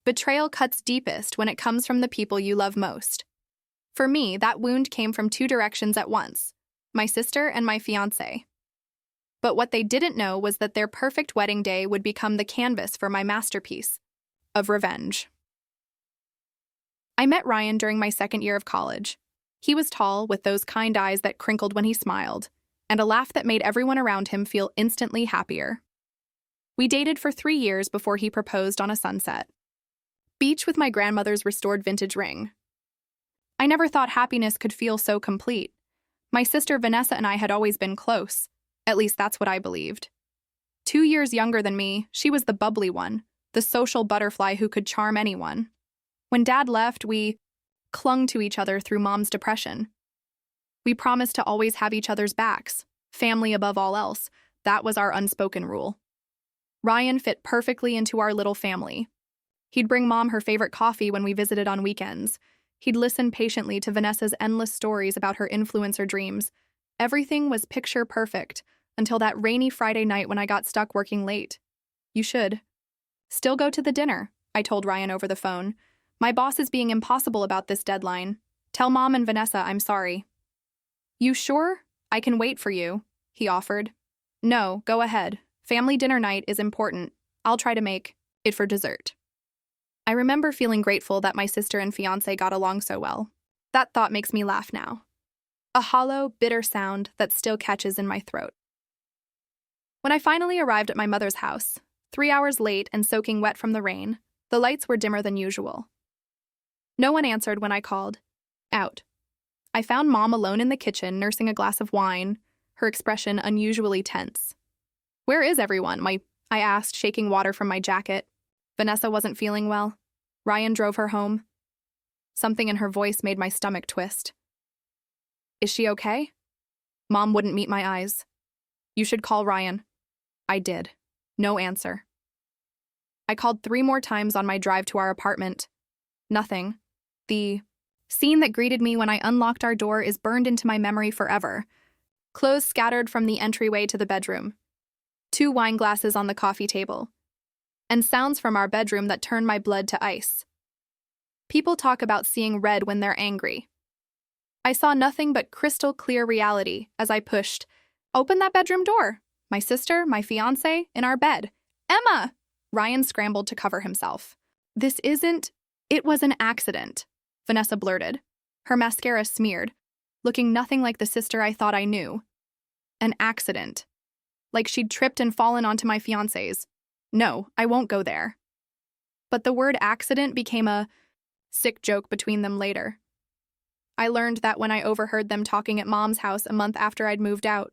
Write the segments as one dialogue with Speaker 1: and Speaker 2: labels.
Speaker 1: Betrayal cuts deepest when it comes from the people you love most. For me, that wound came from two directions at once: my sister and my fiancé. But what they didn't know was that their perfect wedding day would become the canvas for my masterpiece of revenge. I met Ryan during my second year of college. He was tall, with those kind eyes that crinkled when he smiled, and a laugh that made everyone around him feel instantly happier. We dated for 3 years before he proposed on a sunset beach with my grandmother's restored vintage ring. I never thought happiness could feel so complete. My sister Vanessa and I had always been close. At least that's what I believed. 2 years younger than me, she was the bubbly one, the social butterfly who could charm anyone. When Dad left, we clung to each other through Mom's depression. We promised to always have each other's backs, family above all else. That was our unspoken rule. Ryan fit perfectly into our little family. He'd bring Mom her favorite coffee when we visited on weekends. He'd listen patiently to Vanessa's endless stories about her influencer dreams. Everything was picture perfect until that rainy Friday night when I got stuck working late. You should still go to the dinner, I told Ryan over the phone. My boss is being impossible about this deadline. Tell Mom and Vanessa I'm sorry. You sure? I can wait for you, he offered. No, go ahead. Family dinner night is important. I'll try to make it for dessert. I remember feeling grateful that my sister and fiancé got along so well. That thought makes me laugh now. A hollow, bitter sound that still catches in my throat. When I finally arrived at my mother's house, 3 hours late and soaking wet from the rain, the lights were dimmer than usual. No one answered when I called out. I found Mom alone in the kitchen, nursing a glass of wine, her expression unusually tense. Where is everyone? I asked, shaking water from my jacket. Vanessa wasn't feeling well. Ryan drove her home. Something in her voice made my stomach twist. Is she okay? Mom wouldn't meet my eyes. You should call Ryan. I did. No answer. I called 3 more times on my drive to our apartment. Nothing. The scene that greeted me when I unlocked our door is burned into my memory forever. Clothes scattered from the entryway to the bedroom. 2 wine glasses on the coffee table. And sounds from our bedroom that turn my blood to ice. People talk about seeing red when they're angry. I saw nothing but crystal clear reality as I pushed, "Open that bedroom door." My sister, my fiancé, in our bed. "Emma!" Ryan scrambled to cover himself. It was an accident," Vanessa blurted, her mascara smeared, looking nothing like the sister I thought I knew. An accident. Like she'd tripped and fallen onto my fiancé's. No, I won't go there. But the word accident became a sick joke between them later. I learned that when I overheard them talking at Mom's house a month after I'd moved out.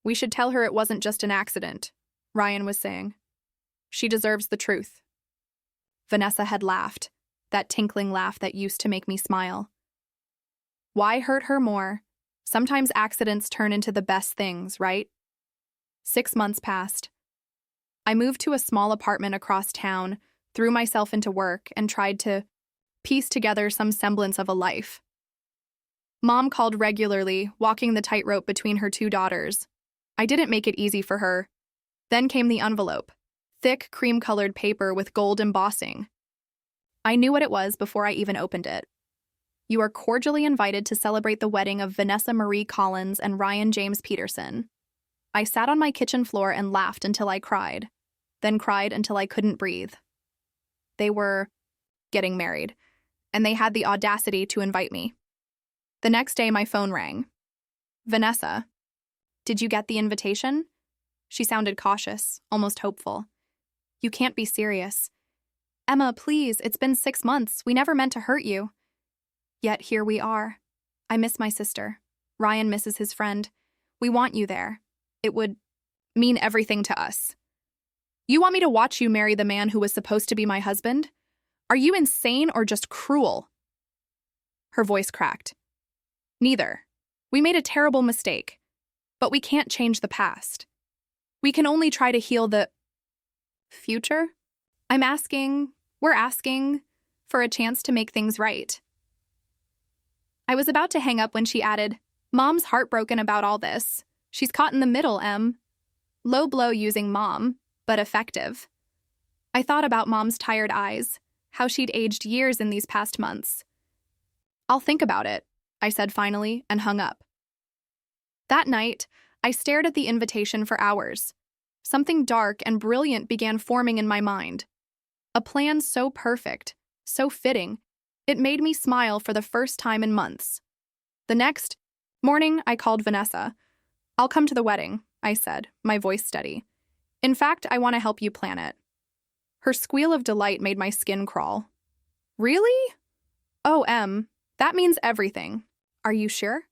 Speaker 1: We should tell her it wasn't just an accident, Ryan was saying. She deserves the truth. Vanessa had laughed, that tinkling laugh that used to make me smile. Why hurt her more? Sometimes accidents turn into the best things, right? 6 months passed. I moved to a small apartment across town, threw myself into work, and tried to piece together some semblance of a life. Mom called regularly, walking the tightrope between her 2 daughters. I didn't make it easy for her. Then came the envelope, thick cream-colored paper with gold embossing. I knew what it was before I even opened it. You are cordially invited to celebrate the wedding of Vanessa Marie Collins and Ryan James Peterson. I sat on my kitchen floor and laughed until I cried, then cried until I couldn't breathe. They were getting married, and they had the audacity to invite me. The next day, my phone rang. "Vanessa, did you get the invitation?" She sounded cautious, almost hopeful. "You can't be serious." "Emma, please, it's been 6 months. We never meant to hurt you." Yet here we are. I miss my sister. Ryan misses his friend. We want you there. It would mean everything to us. You want me to watch you marry the man who was supposed to be my husband? Are you insane or just cruel? Her voice cracked. Neither. We made a terrible mistake, but we can't change the past. We can only try to heal the future. We're asking for a chance to make things right. I was about to hang up when she added, "Mom's heartbroken about all this. She's caught in the middle, Em." Low blow using Mom, but effective. I thought about Mom's tired eyes, how she'd aged years in these past months. "I'll think about it," I said finally, and hung up. That night, I stared at the invitation for hours. Something dark and brilliant began forming in my mind. A plan so perfect, so fitting, it made me smile for the first time in months. The next morning, I called Vanessa. "I'll come to the wedding," I said, my voice steady. "In fact, I want to help you plan it." Her squeal of delight made my skin crawl. "Really? Oh, that means everything. Are you sure?"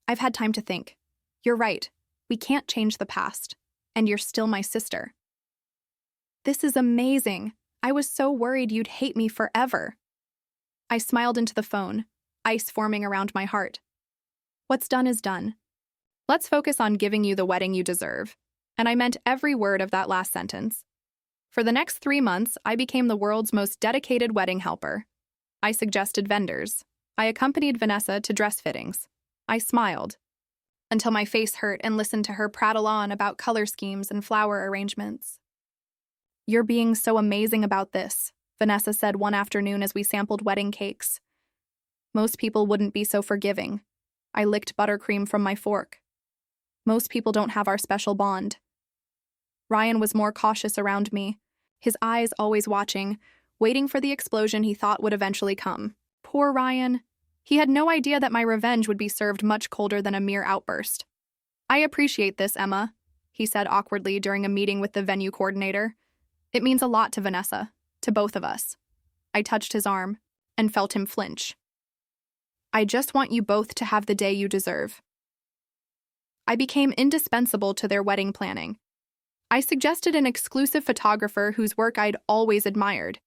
Speaker 1: "I've had time to think. You're right. We can't change the past. And you're still my sister." "This is amazing. I was so worried you'd hate me forever." I smiled into the phone, ice forming around my heart. "What's done is done. Let's focus on giving you the wedding you deserve." And I meant every word of that last sentence. For the next 3 months, I became the world's most dedicated wedding helper. I suggested vendors. I accompanied Vanessa to dress fittings. I smiled until my face hurt and listened to her prattle on about color schemes and flower arrangements. "You're being so amazing about this," Vanessa said one afternoon as we sampled wedding cakes. "Most people wouldn't be so forgiving." I licked buttercream from my fork. "Most people don't have our special bond." Ryan was more cautious around me, his eyes always watching, waiting for the explosion he thought would eventually come. Poor Ryan. He had no idea that my revenge would be served much colder than a mere outburst. "I appreciate this, Emma," he said awkwardly during a meeting with the venue coordinator. "It means a lot to Vanessa, to both of us." I touched his arm and felt him flinch. "I just want you both to have the day you deserve." I became indispensable to their wedding planning. I suggested an exclusive photographer whose work I'd always admired.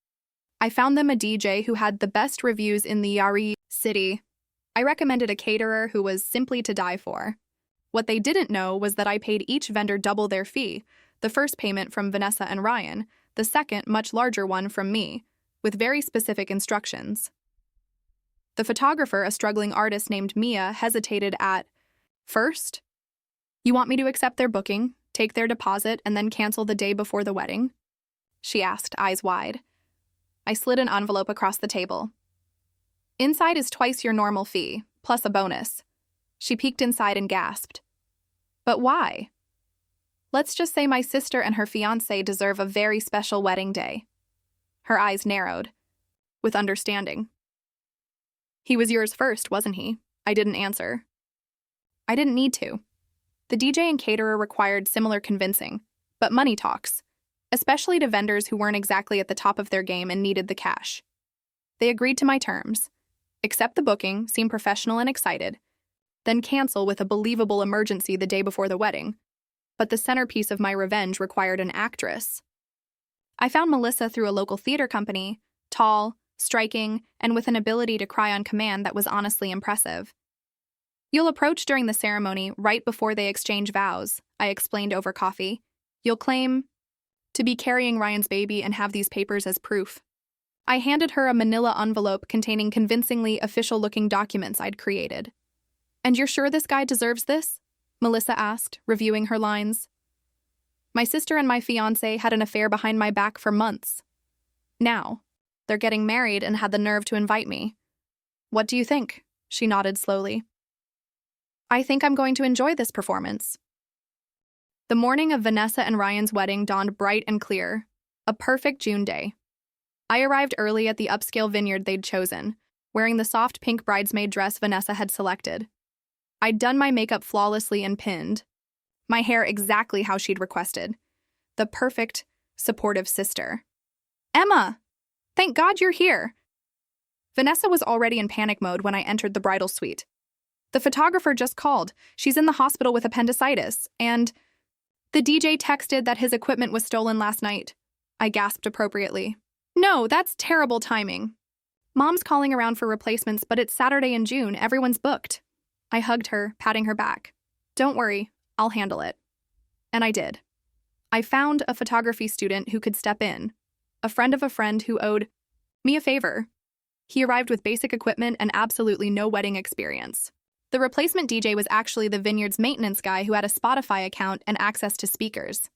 Speaker 1: I found them a DJ who had the best reviews in the Yari city. I recommended a caterer who was simply to die for. What they didn't know was that I paid each vendor double their fee, the first payment from Vanessa and Ryan, the second, much larger one from me, with very specific instructions. The photographer, a struggling artist named Mia, hesitated at, "First? You want me to accept their booking, take their deposit, and then cancel the day before the wedding?" she asked, eyes wide. I slid an envelope across the table. "Inside is twice your normal fee, plus a bonus." She peeked inside and gasped. "But why?" "Let's just say my sister and her fiancé deserve a very special wedding day." Her eyes narrowed, with understanding. "He was yours first, wasn't he?" I didn't answer. I didn't need to. The DJ and caterer required similar convincing, but money talks, especially to vendors who weren't exactly at the top of their game and needed the cash. They agreed to my terms. Accept the booking, seem professional and excited, then cancel with a believable emergency the day before the wedding. But the centerpiece of my revenge required an actress. I found Melissa through a local theater company, tall, striking, and with an ability to cry on command that was honestly impressive. "You'll approach during the ceremony right before they exchange vows," I explained over coffee. "You'll claim to be carrying Ryan's baby and have these papers as proof." I handed her a manila envelope containing convincingly official-looking documents I'd created. "And you're sure this guy deserves this?" Melissa asked, reviewing her lines. "My sister and my fiancé had an affair behind my back for months. Now, they're getting married and had the nerve to invite me. What do you think?" She nodded slowly. "I think I'm going to enjoy this performance." The morning of Vanessa and Ryan's wedding dawned bright and clear, a perfect June day. I arrived early at the upscale vineyard they'd chosen, wearing the soft pink bridesmaid dress Vanessa had selected. I'd done my makeup flawlessly and pinned, my hair exactly how she'd requested. The perfect, supportive sister. "Emma! Thank God you're here!" Vanessa was already in panic mode when I entered the bridal suite. "The photographer just called. She's in the hospital with appendicitis, and the DJ texted that his equipment was stolen last night." I gasped appropriately. "No, that's terrible timing. Mom's calling around for replacements, but it's Saturday in June. Everyone's booked." I hugged her, patting her back. "Don't worry, I'll handle it." And I did. I found a photography student who could step in, a friend of a friend who owed me a favor. He arrived with basic equipment and absolutely no wedding experience. The replacement DJ was actually the vineyard's maintenance guy who had a Spotify account and access to speakers.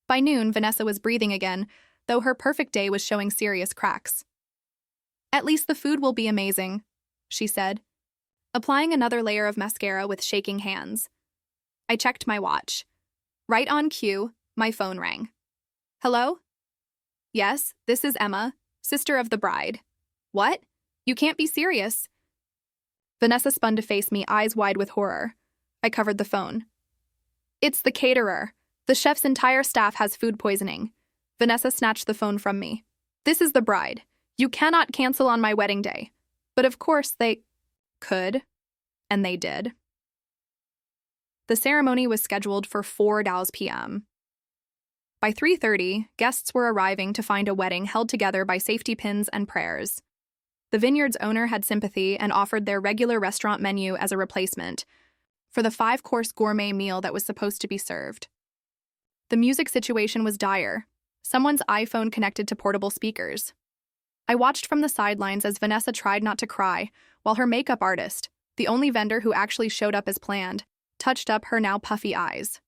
Speaker 1: By noon, Vanessa was breathing again, though her perfect day was showing serious cracks. "At least the food will be amazing," she said, applying another layer of mascara with shaking hands. I checked my watch. Right on cue, my phone rang. "Hello?" "Yes, this is Emma, sister of the bride." "What? You can't be serious." Vanessa spun to face me, eyes wide with horror. I covered the phone. "It's the caterer. The chef's entire staff has food poisoning." Vanessa snatched the phone from me. "This is the bride. You cannot cancel on my wedding day." But of course they could, and they did. The ceremony was scheduled for 4 p.m. By 3:30, guests were arriving to find a wedding held together by safety pins and prayers. The vineyard's owner had sympathy and offered their regular restaurant menu as a replacement for the 5-course gourmet meal that was supposed to be served. The music situation was dire. Someone's iPhone connected to portable speakers. I watched from the sidelines as Vanessa tried not to cry, while her makeup artist, the only vendor who actually showed up as planned, touched up her now puffy eyes.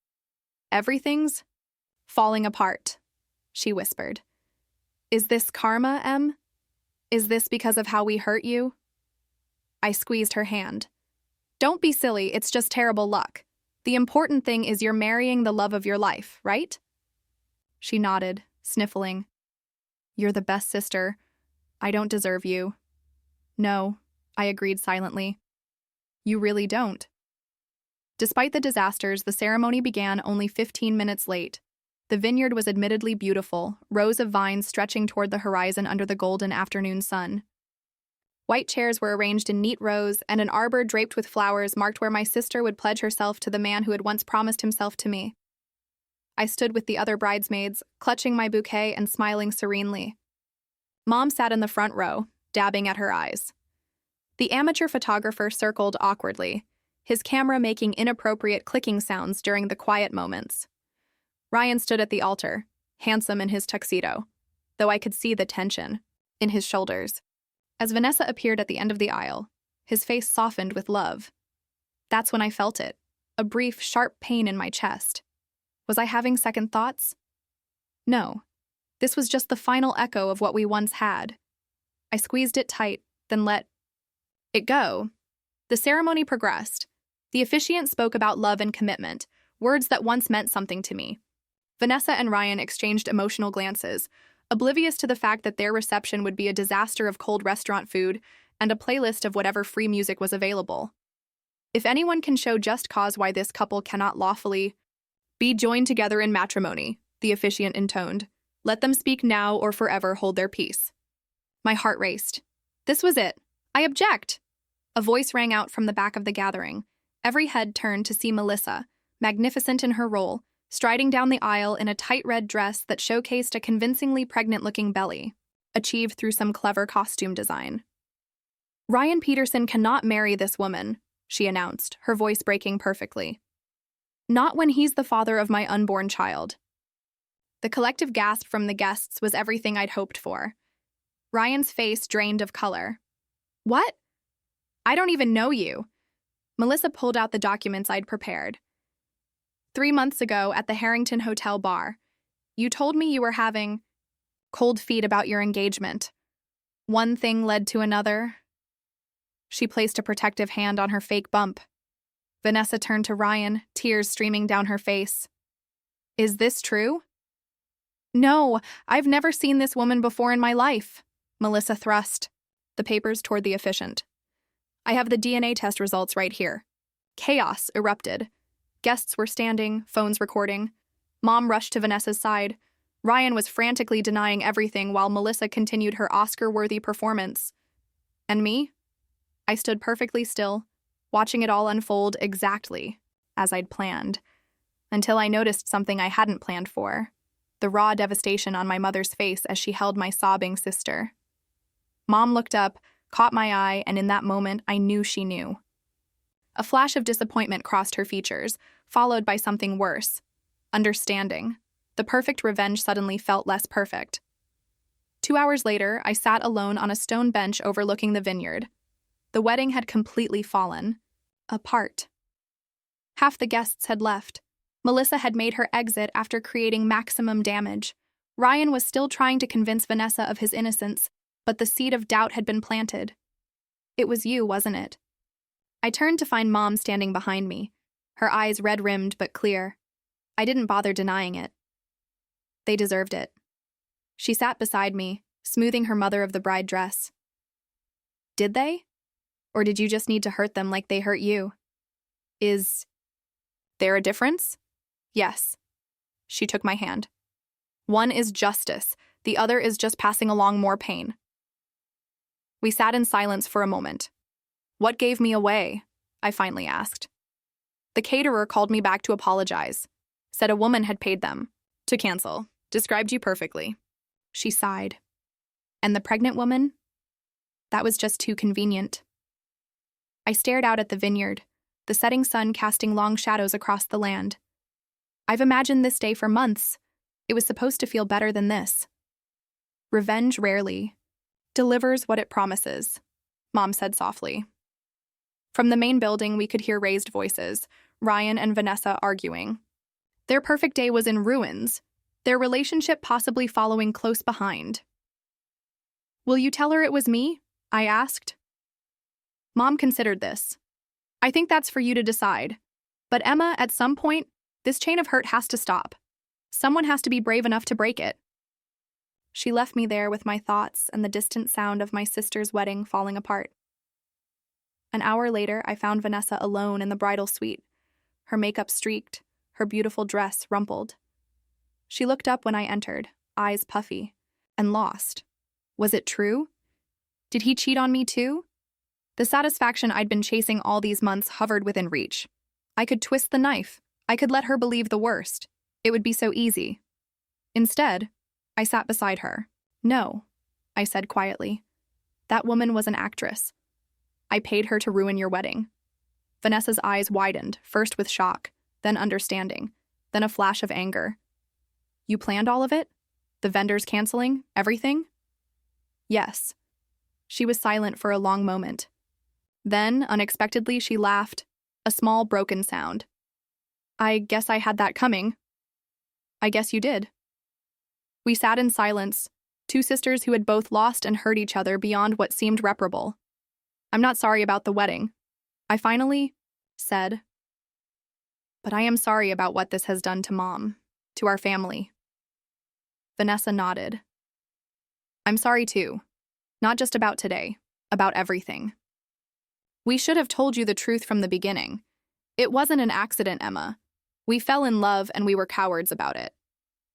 Speaker 1: "Everything's falling apart," she whispered. "Is this karma, Em? Is this because of how we hurt you?" I squeezed her hand. "Don't be silly, it's just terrible luck. The important thing is you're marrying the love of your life, right?" She nodded, sniffling. "You're the best sister. I don't deserve you." "No," I agreed silently. "You really don't." Despite the disasters, the ceremony began only 15 minutes late. The vineyard was admittedly beautiful, rows of vines stretching toward the horizon under the golden afternoon sun. White chairs were arranged in neat rows, and an arbor draped with flowers marked where my sister would pledge herself to the man who had once promised himself to me. I stood with the other bridesmaids, clutching my bouquet and smiling serenely. Mom sat in the front row, dabbing at her eyes. The amateur photographer circled awkwardly, his camera making inappropriate clicking sounds during the quiet moments. Ryan stood at the altar, handsome in his tuxedo, though I could see the tension in his shoulders. As Vanessa appeared at the end of the aisle, his face softened with love. That's when I felt it, a brief, sharp pain in my chest. Was I having second thoughts? No. This was just the final echo of what we once had. I squeezed it tight, then let it go. The ceremony progressed. The officiant spoke about love and commitment, words that once meant something to me. Vanessa and Ryan exchanged emotional glances, oblivious to the fact that their reception would be a disaster of cold restaurant food and a playlist of whatever free music was available. If anyone can show just cause why this couple cannot lawfully be joined together in matrimony, the officiant intoned, let them speak now or forever hold their peace. My heart raced. This was it. I object. A voice rang out from the back of the gathering. Every head turned to see Melissa, magnificent in her role, striding down the aisle in a tight red dress that showcased a convincingly pregnant-looking belly, achieved through some clever costume design. "Ryan Peterson cannot marry this woman," she announced, her voice breaking perfectly. "Not when he's the father of my unborn child." The collective gasp from the guests was everything I'd hoped for. Ryan's face drained of color. "What? I don't even know you." Melissa pulled out the documents I'd prepared. 3 months ago at the Harrington Hotel bar, you told me you were having cold feet about your engagement. One thing led to another." She placed a protective hand on her fake bump. Vanessa turned to Ryan, tears streaming down her face. "Is this true?" "No, I've never seen this woman before in my life." Melissa thrust the papers toward the officiant. "I have the DNA test results right here." Chaos erupted. Guests were standing, phones recording. Mom rushed to Vanessa's side. Ryan was frantically denying everything while Melissa continued her Oscar-worthy performance. And me? I stood perfectly still, watching it all unfold exactly as I'd planned, until I noticed something I hadn't planned for: the raw devastation on my mother's face as she held my sobbing sister. Mom looked up, caught my eye, and in that moment, I knew she knew. A flash of disappointment crossed her features, followed by something worse: understanding. The perfect revenge suddenly felt less perfect. 2 hours later, I sat alone on a stone bench overlooking the vineyard. The wedding had completely fallen apart. Half the guests had left. Melissa had made her exit after creating maximum damage. Ryan was still trying to convince Vanessa of his innocence, but the seed of doubt had been planted. It was you, wasn't it? I turned to find Mom standing behind me, her eyes red-rimmed but clear. I didn't bother denying it. They deserved it. She sat beside me, smoothing her mother of the bride dress. Did they? Or did you just need to hurt them like they hurt you? Is there a difference? Yes. She took my hand. One is justice, the other is just passing along more pain. We sat in silence for a moment. What gave me away? I finally asked. The caterer called me back to apologize. Said a woman had paid them. To cancel. Described you perfectly. She sighed. And the pregnant woman? That was just too convenient. I stared out at the vineyard, the setting sun casting long shadows across the land. I've imagined this day for months. It was supposed to feel better than this. Revenge rarely delivers what it promises, Mom said softly. From the main building, we could hear raised voices, Ryan and Vanessa arguing. Their perfect day was in ruins, their relationship possibly following close behind. Will you tell her it was me? I asked. Mom considered this. I think that's for you to decide. But Emma, at some point, this chain of hurt has to stop. Someone has to be brave enough to break it. She left me there with my thoughts and the distant sound of my sister's wedding falling apart. An hour later, I found Vanessa alone in the bridal suite, her makeup streaked, her beautiful dress rumpled. She looked up when I entered, eyes puffy, and lost. Was it true? Did he cheat on me too? The satisfaction I'd been chasing all these months hovered within reach. I could twist the knife. I could let her believe the worst. It would be so easy. Instead, I sat beside her. No, I said quietly. That woman was an actress. I paid her to ruin your wedding. Vanessa's eyes widened, first with shock, then understanding, then a flash of anger. You planned all of it? The vendors canceling? Everything? Yes. She was silent for a long moment. Then, unexpectedly, she laughed, a small, broken sound. I guess I had that coming. I guess you did. We sat in silence, two sisters who had both lost and hurt each other beyond what seemed reparable. I'm not sorry about the wedding, I finally said. But I am sorry about what this has done to Mom, to our family. Vanessa nodded. I'm sorry too. Not just about today, about everything. We should have told you the truth from the beginning. It wasn't an accident, Emma. We fell in love and we were cowards about it.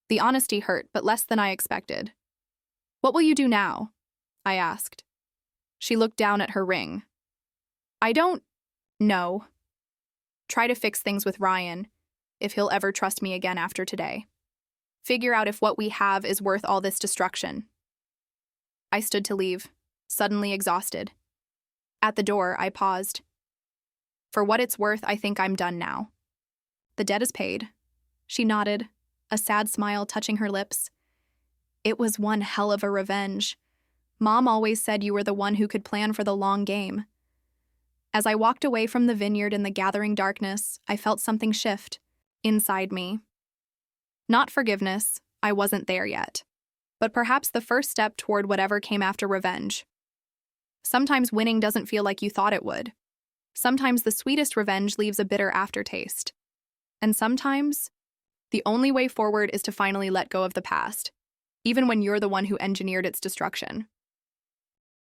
Speaker 1: The honesty hurt, but less than I expected. What will you do now? I asked. She looked down at her ring. I don't know. Try to fix things with Ryan, if he'll ever trust me again after today. Figure out if what we have is worth all this destruction. I stood to leave, suddenly exhausted. At the door, I paused. For what it's worth, I think I'm done now. The debt is paid. She nodded, a sad smile touching her lips. It was one hell of a revenge. Mom always said you were the one who could plan for the long game. As I walked away from the vineyard in the gathering darkness, I felt something shift inside me. Not forgiveness, I wasn't there yet, but perhaps the first step toward whatever came after revenge. Sometimes winning doesn't feel like you thought it would. Sometimes the sweetest revenge leaves a bitter aftertaste. And sometimes, the only way forward is to finally let go of the past, even when you're the one who engineered its destruction.